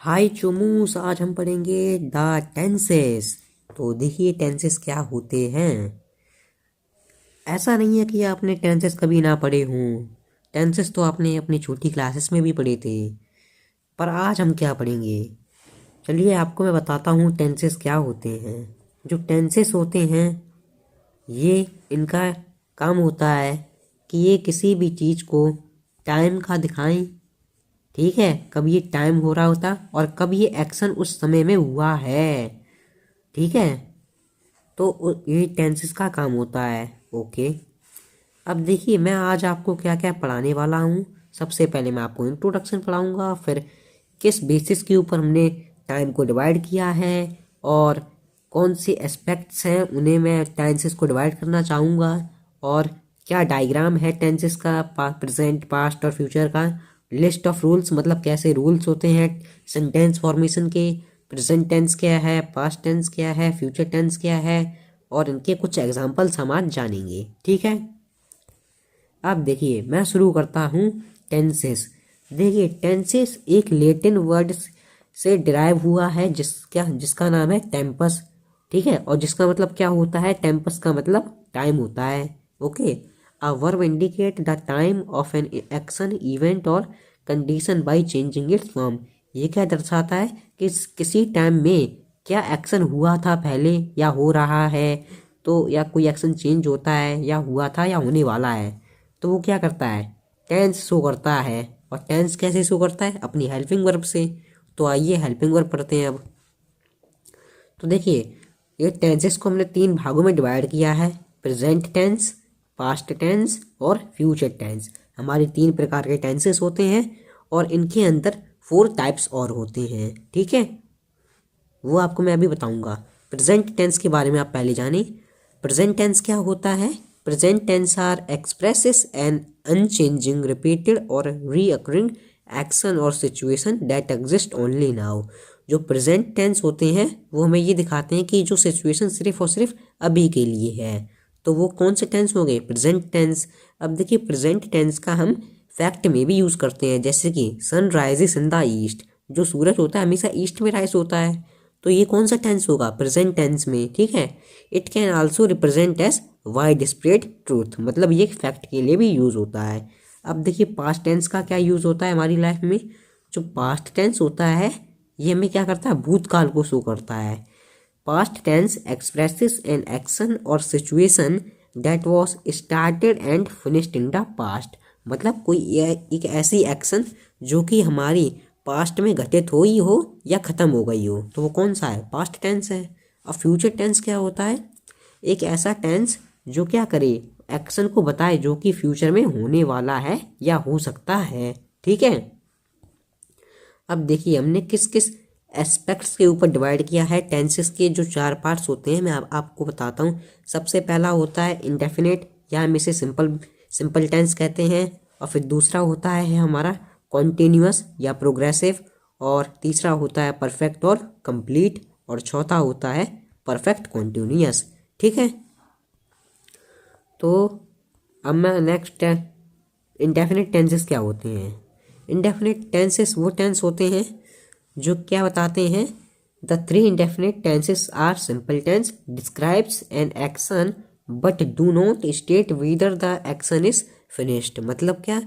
हाय चुमूस, आज हम पढ़ेंगे द टेंसेस। तो देखिए टेंसेस क्या होते हैं। ऐसा नहीं है कि आपने टेंसेस कभी ना पढ़े हों। टेंसेस तो आपने अपनी छोटी क्लासेस में भी पढ़े थे। पर आज हम क्या पढ़ेंगे, चलिए आपको मैं बताता हूँ टेंसेस क्या होते हैं। जो टेंसेस होते हैं ये इनका काम होता है कि ये किसी भी चीज़ को टाइम का दिखाएं। ठीक है, कब ये टाइम हो रहा होता और कब ये एक्शन उस समय में हुआ है। ठीक है, तो ये टेंसेस का काम होता है। ओके, अब देखिए मैं आज आपको क्या क्या पढ़ाने वाला हूँ। सबसे पहले मैं आपको इंट्रोडक्शन पढ़ाऊँगा, फिर किस बेसिस के ऊपर हमने टाइम को डिवाइड किया है और कौन से एस्पेक्ट्स हैं उन्हें मैं टेंसेस को डिवाइड करना चाहूँगा, और क्या डायग्राम है टेंसेस का, प्रेजेंट पास्ट और फ्यूचर का। लिस्ट ऑफ रूल्स, मतलब कैसे रूल्स होते हैं सेंटेंस फॉर्मेशन के। प्रेजेंट टेंस क्या है, पास्ट टेंस क्या है, फ्यूचर टेंस क्या है, और इनके कुछ एग्जाम्पल्स हम आज जानेंगे। ठीक है, अब देखिए मैं शुरू करता हूँ टेंसेस। देखिए टेंसेस एक लैटिन वर्ड से डिराइव हुआ है जिसका नाम है टेम्पस। ठीक है, और जिसका मतलब क्या होता है, टेम्पस का मतलब टाइम होता है। Okay, a verb indicate the time of an action, event और condition by changing its form. ये क्या दर्शाता है कि किसी टाइम में क्या एक्शन हुआ था पहले या हो रहा है, तो या कोई एक्शन चेंज होता है या हुआ था या होने वाला है, तो वो क्या करता है, टेंस शो करता है। और टेंस कैसे शो करता है, अपनी हेल्पिंग वर्ब से। तो आइए हेल्पिंग वर्ब पढ़ते हैं अब। तो देखिए ये टेंसेस को हमने तीन भागों में डिवाइड किया है, प्रेजेंट टेंस, पास्ट टेंस और फ्यूचर टेंस। हमारे तीन प्रकार के टेंसेस होते हैं और इनके अंदर 4 टाइप्स और होते हैं। ठीक है, वो आपको मैं अभी बताऊंगा। प्रेजेंट टेंस के बारे में आप पहले जानें। प्रेजेंट टेंस क्या होता है। Present tense are expresses an unchanging, repeated और रीअकरिंग एक्शन और situation that exist only now. जो प्रेजेंट टेंस होते हैं वो हमें ये दिखाते हैं कि जो सिचुएशन सिर्फ और सिर्फ अभी के लिए है। तो वो कौन से टेंस हो गए, प्रेजेंट टेंस। अब देखिए प्रेजेंट टेंस का हम फैक्ट में भी यूज़ करते हैं, जैसे कि sun rises in the east. जो सूरज होता है हमेशा ईस्ट में राइज होता है, तो ये कौन सा टेंस होगा, प्रेजेंट टेंस में। ठीक है, it can also represent as wide spread truth, मतलब ये फैक्ट के लिए भी यूज़ होता है। अब देखिए पास्ट टेंस का क्या यूज़ होता है हमारी लाइफ में। जो पास्ट टेंस होता है ये हमें क्या करता है, भूतकाल को शो करता है। Past tense expresses an action और situation that was started and finished in the past, मतलब कोई एक ऐसी एक्शन जो कि हमारी पास्ट में घटित हुई हो या ख़त्म हो गई हो, तो वो कौन सा है, पास्ट टेंस है। और फ्यूचर टेंस क्या होता है, एक ऐसा टेंस जो क्या करे, एक्शन को बताए जो कि फ्यूचर में होने वाला है या हो सकता है। ठीक है, अब देखिए हमने किस किस एस्पेक्ट्स के ऊपर डिवाइड किया है टेंसेस के। जो 4 पार्ट्स होते हैं मैं आपको बताता हूँ। सबसे पहला होता है इंडेफिनिट, या हम इसे सिंपल सिंपल टेंस कहते हैं। और फिर दूसरा होता है हमारा कॉन्टिन्यूअस या प्रोग्रेसिव, और तीसरा होता है परफेक्ट और कंप्लीट, और चौथा होता है परफेक्ट कॉन्टिन्यूअस। ठीक है, तो अब मैं नेक्स्ट, इंडेफिनिट टेंसेस क्या होते हैं। इंडेफिनिट टेंसेस वो टेंस होते हैं जो क्या बताते हैं, the 3 indefinite tenses are simple tense describes an action but do not state whether the action is finished. मतलब क्या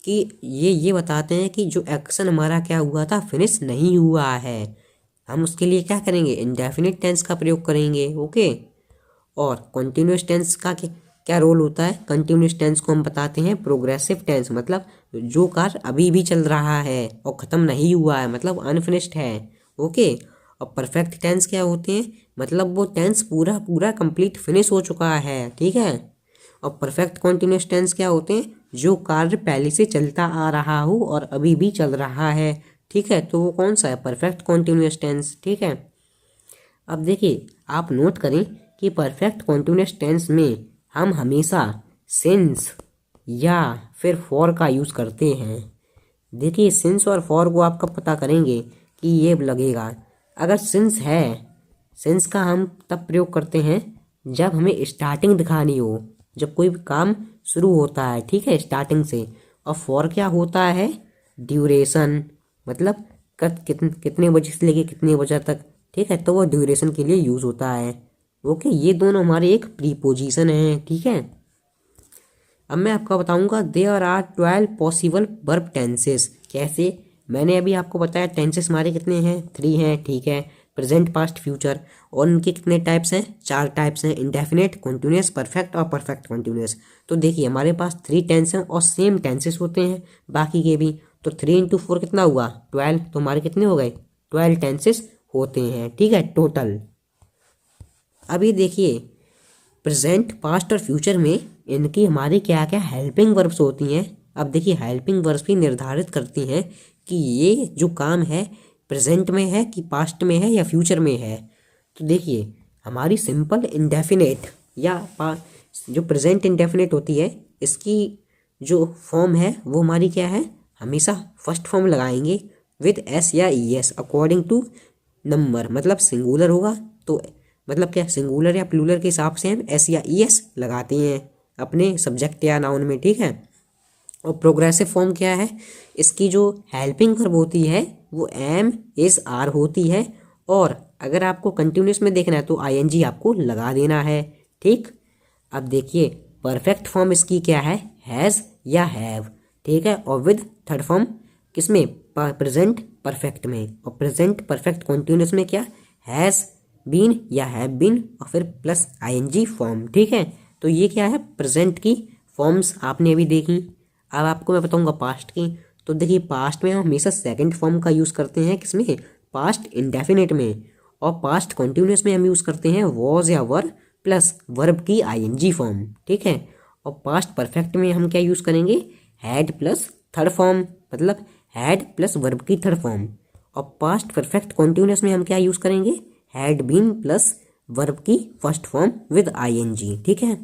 कि ये बताते हैं कि जो एक्शन हमारा क्या हुआ था, फिनिश नहीं हुआ है। हम उसके लिए क्या करेंगे, इंडेफिनिट टेंस का प्रयोग करेंगे। ओके, और कंटिन्यूस टेंस का क्या रोल होता है, कंटिन्यूस टेंस को हम बताते हैं प्रोग्रेसिव टेंस, मतलब जो कार्य अभी भी चल रहा है और ख़त्म नहीं हुआ है, मतलब अनफिनिश्ड है। ओके, और परफेक्ट टेंस क्या होते हैं, मतलब वो टेंस पूरा पूरा कंप्लीट फिनिश हो चुका है। ठीक है, और परफेक्ट कॉन्टिन्यूस टेंस क्या होते हैं, जो कार्य पहले से चलता आ रहा हो और अभी भी चल रहा है। ठीक है, तो वो कौन सा है, परफेक्ट कॉन्टिन्यूस टेंस। ठीक है, अब देखिए आप नोट करें कि परफेक्ट कॉन्टिन्यूस टेंस में हम हमेशा सिंस या फिर फॉर का यूज़ करते हैं। देखिए सिंस और फॉर को आप कब पता करेंगे कि ये लगेगा, अगर सिंस है, सिंस का हम तब प्रयोग करते हैं जब हमें स्टार्टिंग दिखानी हो, जब कोई भी काम शुरू होता है। ठीक है, स्टार्टिंग से। और फॉर क्या होता है, ड्यूरेशन, मतलब कितने बजे से लेके कितने बजे तक, ठीक है, तो वो ड्यूरेशन के लिए यूज़ होता है। ओके, ये दोनों हमारे एक प्रीपोजिशन हैं, ठीक है। अब मैं आपको बताऊंगा there are 12 possible verb tenses. कैसे, मैंने अभी आपको बताया टेंसेस हमारे कितने हैं, 3 हैं, ठीक है, प्रेजेंट पास्ट फ्यूचर। और उनके कितने टाइप्स हैं, 4 टाइप्स हैं, इंडेफिनेट, कॉन्टिन्यूस, परफेक्ट और परफेक्ट कॉन्टिन्यूस। तो देखिए हमारे पास 3 टेंस हैं और सेम टेंसेस होते हैं बाकी के भी। तो 3 इंटू 4 कितना हुआ, 12। तो हमारे कितने हो गए, 12 टेंसेस होते हैं, ठीक है, टोटल। अभी देखिए प्रेजेंट, पास्ट और फ्यूचर में इनकी हमारी क्या क्या हेल्पिंग वर्ब्स होती हैं। अब देखिए हेल्पिंग वर्ब्स भी निर्धारित करती हैं कि ये जो काम है प्रेजेंट में है कि पास्ट में है या फ्यूचर में है। तो देखिए हमारी सिंपल इंडेफिनेट या जो प्रेजेंट इंडेफिनेट होती है, इसकी जो फॉर्म है वो हमारी क्या है, हमेशा फर्स्ट फॉर्म लगाएंगे विद एस या e s according to number. मतलब सिंगुलर होगा तो मतलब क्या, सिंगुलर या प्लूरल के हिसाब से हम एस या ई एस लगाते हैं अपने सब्जेक्ट या नाउन में, ठीक है। और प्रोग्रेसिव फॉर्म क्या है, इसकी जो हेल्पिंग वर्ब होती है वो एम इज आर होती है। और अगर आपको कंटिन्यूस में देखना है तो आई एन जी आपको लगा देना है, ठीक। अब देखिए परफेक्ट फॉर्म इसकी क्या है, हैज़ या हैव, ठीक है। और विद थर्ड फॉर्म किसमें, प्रेजेंट परफेक्ट में। और प्रेजेंट परफेक्ट कॉन्टिन्यूस में क्या, हैज़ बीन या हैव बीन और फिर प्लस आईएनजी फॉर्म, ठीक है। तो ये क्या है, प्रेजेंट की फॉर्म्स आपने अभी देखी। अब आपको मैं बताऊंगा पास्ट की। तो देखिए पास्ट में हम हमेशा सेकंड फॉर्म का यूज़ करते हैं, किसमें, पास्ट इंडेफिनिट में। और पास्ट कॉन्टिन्यूस में हम यूज़ करते हैं वॉज या वर प्लस वर्ब की आईएनजी फॉर्म, ठीक है। और पास्ट परफेक्ट में हम क्या यूज़ करेंगे, हैड प्लस थर्ड फॉर्म, मतलब हैड प्लस वर्ब की थर्ड फॉर्म। और पास्ट परफेक्ट कॉन्टिन्यूस में हम क्या यूज़ करेंगे, हैड बीन प्लस वर्ब की फर्स्ट फॉर्म विद आईएनजी, ठीक है।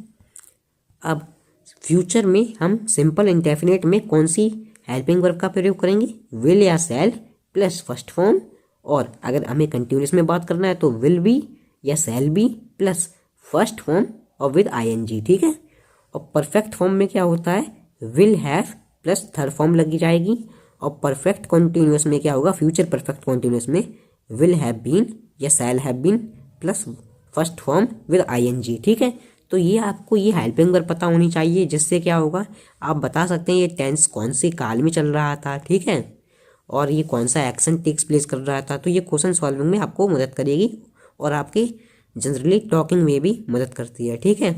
अब फ्यूचर में हम सिंपल इंडेफिनिट में कौन सी हेल्पिंग वर्ब का प्रयोग करेंगे, विल या शैल प्लस फर्स्ट फॉर्म। और अगर हमें कंटिन्यूस में बात करना है तो विल बी या shall be plus first form और विद आईएनजी, ठीक है। और परफेक्ट फॉर्म में क्या होता है, will have plus third form लगी जाएगी। और परफेक्ट कॉन्टिन्यूस में क्या होगा, फ्यूचर परफेक्ट कॉन्टिन्यूस में विल हैव बीन या shall have been plus first form with ING, ठीक है। तो ये आपको ये हेल्पिंग वर्ब पता होनी चाहिए, जिससे क्या होगा, आप बता सकते हैं ये टेंस कौन से काल में चल रहा था, ठीक है, और ये कौन सा एक्शन टेक्स प्लेस कर रहा था। तो ये क्वेश्चन सॉल्विंग में आपको मदद करेगी और आपके जनरली टॉकिंग में भी मदद करती है, ठीक है।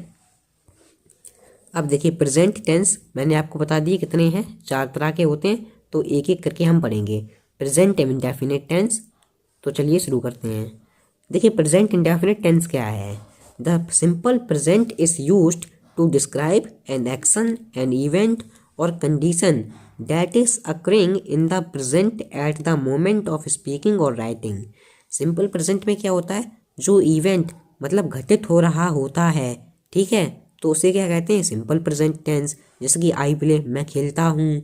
अब देखिए प्रेजेंट टेंस मैंने आपको बता दिए कितने हैं, 4 तरह के होते हैं। तो एक एक करके हम पढ़ेंगे। प्रेजेंट इंडेफिनिट टेंस, तो चलिए शुरू करते हैं। देखिए प्रेजेंट इंडेफिनिट टेंस क्या है, the simple present is used to describe an action, an event और condition that is occurring in the present at the moment of speaking और राइटिंग। सिंपल प्रेजेंट में क्या होता है, जो इवेंट मतलब घटित हो रहा होता है, ठीक है, तो उसे क्या कहते हैं, सिंपल प्रेजेंट टेंस। जैसे कि आई प्ले, मैं खेलता हूँ,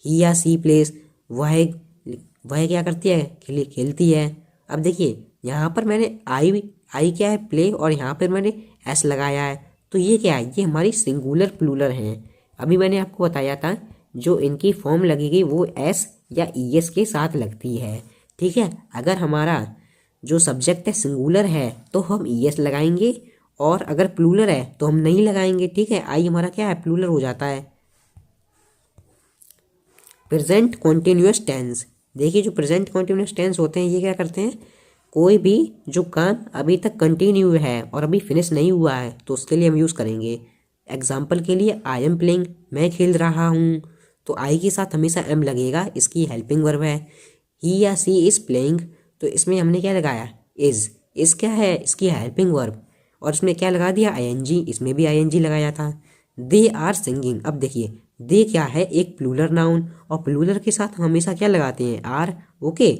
ही या सी प्लेस, वह क्या करती है, खेलती है। अब देखिए यहाँ पर मैंने आई क्या है, प्ले, और यहाँ पर मैंने एस लगाया है। तो ये क्या है, ये हमारी सिंगुलर प्लूरल हैं। अभी मैंने आपको बताया था जो इनकी फॉर्म लगेगी वो एस या ई एस के साथ लगती है, ठीक है। अगर हमारा जो सब्जेक्ट है सिंगुलर है तो हम ई एस लगाएंगे, और अगर प्लूरल है तो हम नहीं लगाएंगे, ठीक है। आई हमारा क्या है, प्लूरल हो जाता है। प्रेजेंट कॉन्टिन्यूस टेंस, देखिए जो प्रेजेंट कॉन्टिन्यूस टेंस होते हैं ये क्या करते हैं, कोई भी जो काम अभी तक कंटिन्यू है और अभी फिनिश नहीं हुआ है तो उसके लिए हम यूज़ करेंगे। एग्जाम्पल के लिए आई एम प्लेइंग, मैं खेल रहा हूँ, तो आई के साथ हमेशा एम लगेगा, इसकी हेल्पिंग वर्ब है। ही या सी इज़ प्लेइंग, तो इसमें हमने क्या लगाया, इज़ क्या है, इसकी हेल्पिंग वर्ब, और इसमें क्या लगा दिया, आईएनजी, इसमें भी आईएनजी लगाया था। दे आर सिंगिंग, अब देखिए दे क्या है, एक प्लूरल नाउन, और प्लूरल के साथ हम हमेशा क्या लगाते हैं, आर, ओके।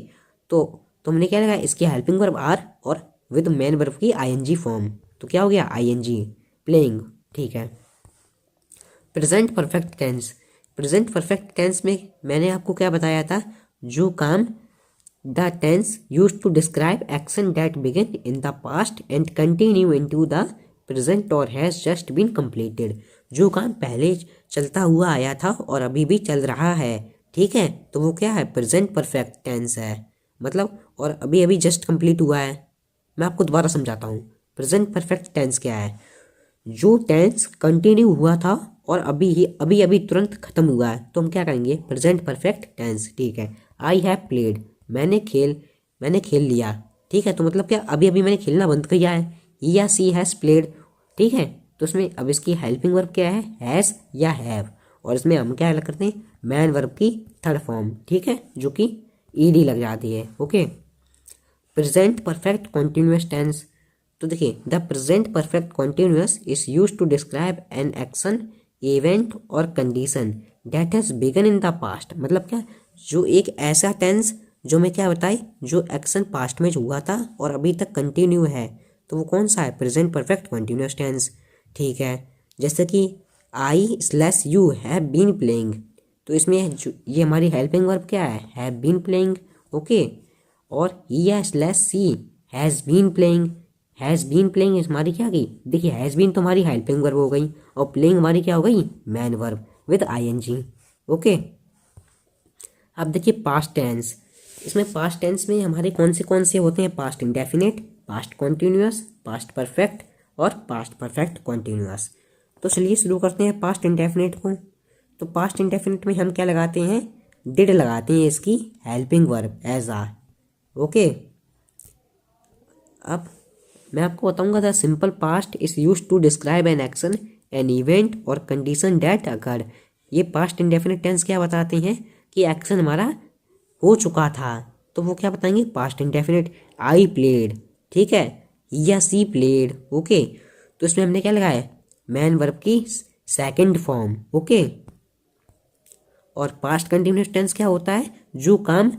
तो हमने क्या लगाया, इसकी हेल्पिंग वर्ब आर और विद मेन वर्ब की आईएनजी फॉर्म, तो क्या हो गया, आईएनजी, प्लेइंग, ठीक है। Present perfect tense, present perfect tense में मैंने आपको क्या बताया था, जो काम the tense used to describe action that begin in the past and continue into the present और हैज जस्ट बीन कंप्लीटेड। जो काम पहले चलता हुआ आया था और अभी भी चल रहा है, ठीक है, तो वो क्या है, प्रेजेंट परफेक्ट टेंस है। मतलब और अभी अभी जस्ट कंप्लीट हुआ है। मैं आपको दोबारा समझाता हूँ। प्रेजेंट परफेक्ट टेंस क्या है? जो टेंस कंटिन्यू हुआ था और अभी अभी तुरंत खत्म हुआ है, तो हम क्या करेंगे? Present perfect tense. ठीक है, आई हैव प्लेड, मैंने खेल लिया। ठीक है, तो मतलब क्या, अभी अभी मैंने खेलना बंद किया है। ही या सी हैज़ प्लेड। ठीक है, तो इसमें अब इसकी हेल्पिंग वर्ब क्या है? हैज़ या हैव। और इसमें हम क्या अलग करते हैं? मैन वर्ब की थर्ड फॉर्म। ठीक है, जो कि ईडी लग जाती है। Okay, present perfect continuous tense. तो देखिए, the present perfect continuous is use to describe an action, event और condition that has begun in the past. मतलब क्या, जो एक ऐसा टेंस जो मैं क्या बताई, जो एक्शन पास्ट में हुआ था और अभी तक कंटिन्यू है, तो वो कौन सा है? Present perfect continuous tense. ठीक है, जैसे कि I slash you have been playing, तो इसमें ये हमारी हेल्पिंग वर्ब क्या है? Have been playing. ओके, और ही या slash she has been playing. Has been playing हमारी क्या गई? देखिए, हैज़ बीन तो हमारी हेल्पिंग वर्ब हो गई और प्लेइंग हमारी क्या हो गई? Main verb with ING. Okay, अब देखिए पास्ट टेंस। इसमें पास्ट टेंस में हमारे कौन से होते हैं? Past indefinite, past continuous, past perfect और पास्ट परफेक्ट कॉन्टिन्यूअस। तो चलिए शुरू करते हैं पास्ट इंडेफिनिट को। तो पास्ट इंडेफिनिट में हम क्या लगाते हैं? डिड लगाते हैं इसकी हेल्पिंग वर्ब एज आ। ओके, अब मैं आपको बताऊंगा, the simple past is use to describe an action, an event और कंडीशन दैट अकर्ड। ये पास्ट इंडेफिनिट टेंस क्या बताते हैं? कि एक्शन हमारा हो चुका था, तो वो क्या बताएंगे? Past indefinite. आई प्लेड, ठीक है, या सी प्लेड। ओके, तो इसमें हमने क्या लगाया? मैन वर्ब की सेकंड फॉर्म। ओके, और पास्ट कंटिन्यूस टेंस क्या होता है? जो काम,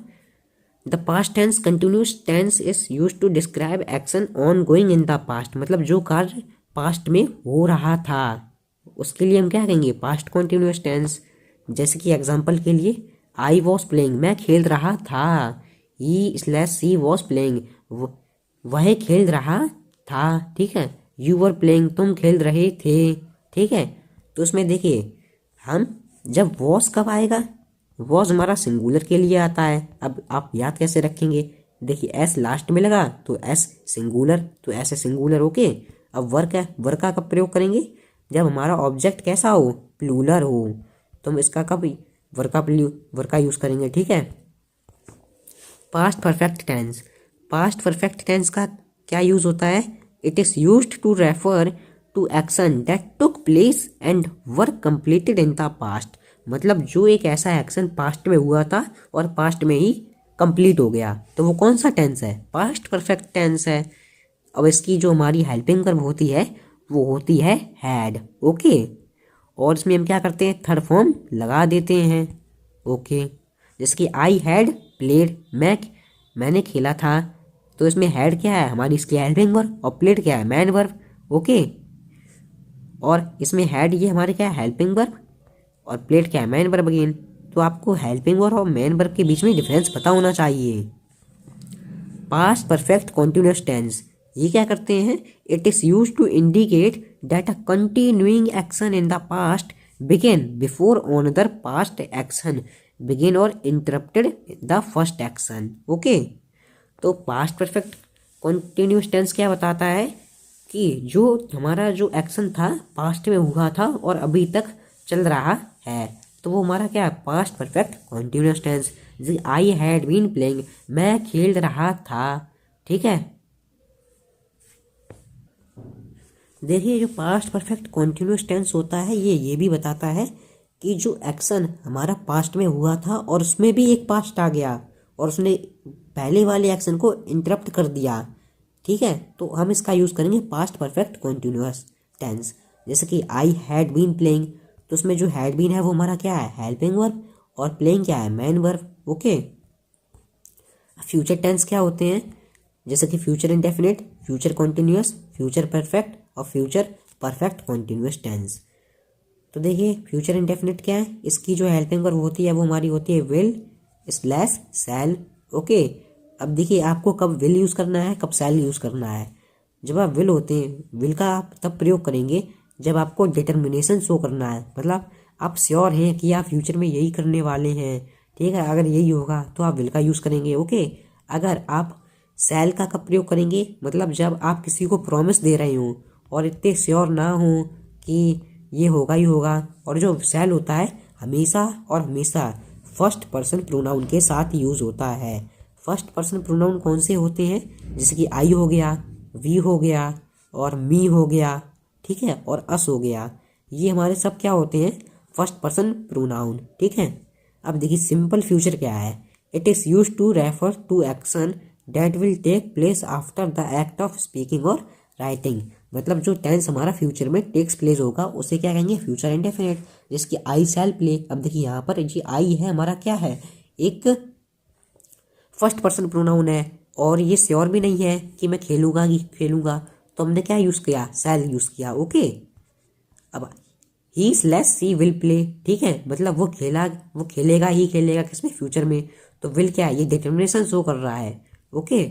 the past tense continuous tense is use to describe action on going in the past. मतलब जो कार्य पास्ट में हो रहा था, उसके लिए हम क्या कहेंगे? Past continuous tense. जैसे कि एग्जांपल के लिए, आई वॉज प्लेइंग, मैं खेल रहा था। ही स्लैश सी वॉज प्लेइंग, वह खेल रहा था। ठीक है, यू वर प्लेइंग, तुम खेल रहे थे। ठीक है, तो उसमें देखिए, हम जब वॉज कब आएगा? वॉज हमारा सिंगुलर के लिए आता है। अब आप याद कैसे रखेंगे? देखिए, एस लास्ट में लगा तो एस सिंगुलर, तो ऐसे सिंगुलर। ओके, अब वर्क है, वर्क का कब प्रयोग करेंगे? जब हमारा ऑब्जेक्ट कैसा हो? प्लूरल हो, तो हम इसका कब वर्क का यूज करेंगे। ठीक है, past perfect tense. Past perfect tense का क्या यूज होता है? It is used to refer to action that took place and work completed in the past. मतलब जो एक ऐसा एक्शन पास्ट में हुआ था और पास्ट में ही कंप्लीट हो गया, तो वो कौन सा टेंस है? पास्ट परफेक्ट टेंस है। अब इसकी जो हमारी हेल्पिंग वर्ब होती है, वो होती है हैड। ओके, और इसमें हम क्या करते हैं? थर्ड फॉर्म लगा देते हैं। ओके, जैसे कि आई हैड प्लेड, मैंने खेला था, तो इसमें हैड क्या है? हमारी इसकी हेल्पिंग वर्ब, और प्लेड क्या है? Main verb. ओके, और इसमें हैड ये हमारे क्या है? हेल्पिंग वर्ब, और प्लेड क्या है? Main verb again. तो आपको हेल्पिंग वर्ब और मैन वर्ब के बीच में डिफरेंस पता होना चाहिए। पास्ट परफेक्ट कॉन्टिन्यूस टेंस, ये क्या करते हैं? It is use to indicate that a continuing action in the past began before another past action begin और interrupted the first action. Okay, तो पास्ट परफेक्ट कॉन्टिन्यूस टेंस क्या बताता है? कि जो हमारा जो एक्शन था पास्ट में हुआ था और अभी तक चल रहा है, तो वो हमारा क्या है? Past perfect continuous tense. जैसे आई हैड बीन प्लेइंग, मैं खेल रहा था। ठीक है, देखिए, जो पास्ट परफेक्ट कॉन्टिन्यूस टेंस होता है, ये भी बताता है कि जो एक्शन हमारा पास्ट में हुआ था और उसमें भी एक पास्ट आ गया और उसने पहले वाले एक्शन को इंटरप्ट कर दिया। ठीक है, तो हम इसका यूज़ करेंगे पास्ट परफेक्ट कॉन्टिन्यूस टेंस। जैसे कि आई हैड बीन प्लेइंग, तो उसमें जो हैड बीन है वो हमारा क्या है? हेल्पिंग वर्ब, और प्लेइंग क्या है? Main verb. Okay, future tense क्या होते हैं? जैसे कि future indefinite, future continuous, future perfect और फ्यूचर परफेक्ट कॉन्टिन्यूस टेंस। तो देखिए, फ्यूचर इंडेफिनिट क्या है? इसकी जो हेल्पिंग वर्ब होती है वो हमारी होती है विल स्लैश सैल। ओके, अब देखिए, आपको कब विल यूज़ करना है, कब सैल यूज़ करना है। जब आप विल होते हैं, विल का आप तब प्रयोग करेंगे जब आपको डिटर्मिनेशन शो करना है, मतलब आप श्योर हैं कि आप फ्यूचर में यही करने वाले हैं। ठीक है, अगर यही होगा तो आप विल का यूज़ करेंगे। ओके, अगर आप शैल का कब प्रयोग करेंगे, मतलब जब आप किसी को प्रॉमिस दे रहे हो और इतने श्योर ना हो कि ये होगा ही होगा। और जो शैल होता है हमेशा और हमेशा फर्स्ट पर्सन प्रोनाउन के साथ यूज होता है। फर्स्ट पर्सन प्रोनाउन कौन से होते हैं, जैसे कि आई हो गया, वी हो गया और मी हो गया, ठीक है, और अस हो गया। ये हमारे सब क्या होते हैं, फर्स्ट पर्सन प्रोनाउन, ठीक है। अब देखिए सिंपल फ्यूचर क्या है, it is use to refer to action that will take place after the act of speaking और राइटिंग। मतलब जो टेंस हमारा फ्यूचर में टेक्स प्लेस होगा उसे क्या कहेंगे, फ्यूचर इंडेफिनिट। जिसकी आई शैल प्ले, अब देखिए यहाँ पर जी आई है हमारा क्या है, एक फर्स्ट पर्सन प्रोनाउन है और ये श्योर भी नहीं है कि मैं खेलूंगा कि खेलूंगा, तो हमने क्या यूज़ किया, शैल यूज़ किया, ओके। अब ही स्लैश सी विल प्ले, ठीक है, मतलब वो खेलेगा ही खेलेगा किसमें, फ्यूचर में। तो विल क्या है, ये डिटर्मिनेशन शो कर रहा है, ओके।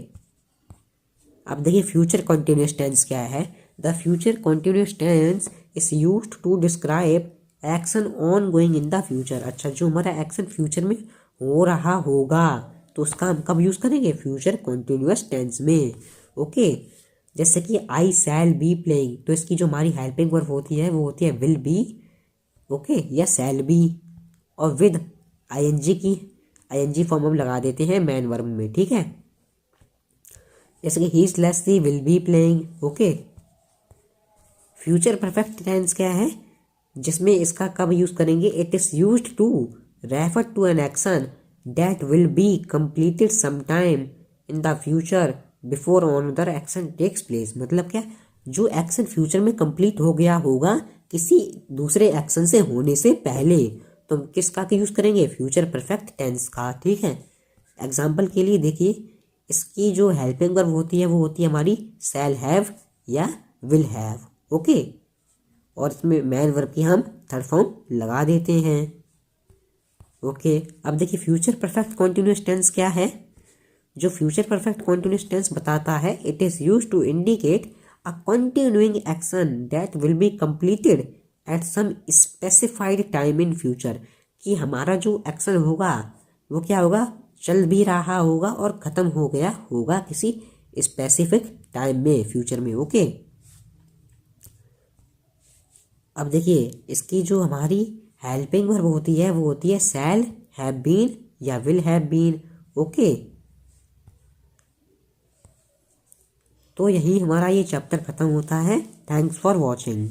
अब देखिए फ्यूचर कॉन्टिन्यूस टेंस क्या है, the future continuous tense is used to describe action on going in the future. अच्छा, जो हमारा एक्शन फ्यूचर में हो रहा होगा तो उसका हम कब यूज़ करेंगे, फ्यूचर कॉन्टिन्यूस टेंस में, ओके। जैसे कि आई शैल बी प्लेइंग, तो इसकी जो हमारी हेल्पिंग वर्ब होती है वो होती है विल बी, ओके, या शैल बी, और विद आईएनजी फॉर्म हम लगा देते हैं मैन वर्ब में, ठीक है। जैसे कि he slash she will be playing, okay. Future perfect tense क्या है, जिसमें इसका कब यूज करेंगे, it is used to refer to an action that will be completed sometime in the future before another action takes place. मतलब क्या, जो action future में कंप्लीट हो गया होगा किसी दूसरे एक्शन से होने से पहले, तो हम किसका यूज करेंगे, फ्यूचर परफेक्ट टेंस का, ठीक है। एग्जाम्पल के लिए देखिए, इसकी जो हेल्पिंग वर्ब होती है वो होती है हमारी शैल हैव या विल हैव, ओके। और इसमें मैन वर्ब की हम थर्ड फॉर्म लगा देते हैं, ओके। अब देखिए फ्यूचर परफेक्ट कॉन्टिन्यूस टेंस क्या है, जो फ्यूचर परफेक्ट कॉन्टिन्यूस टेंस बताता है, it is used to indicate a continuing action that will be completed at some specified time in future. कि हमारा जो एक्शन होगा वो क्या होगा, चल भी रहा होगा और ख़त्म हो गया होगा किसी स्पेसिफिक टाइम में, फ्यूचर में, ओके। अब देखिए इसकी जो हमारी हेल्पिंग वर्ब होती है वो होती है शैल हैव बीन या विल हैव बीन, ओके। तो यही हमारा ये चैप्टर ख़त्म होता है। Thanks for watching.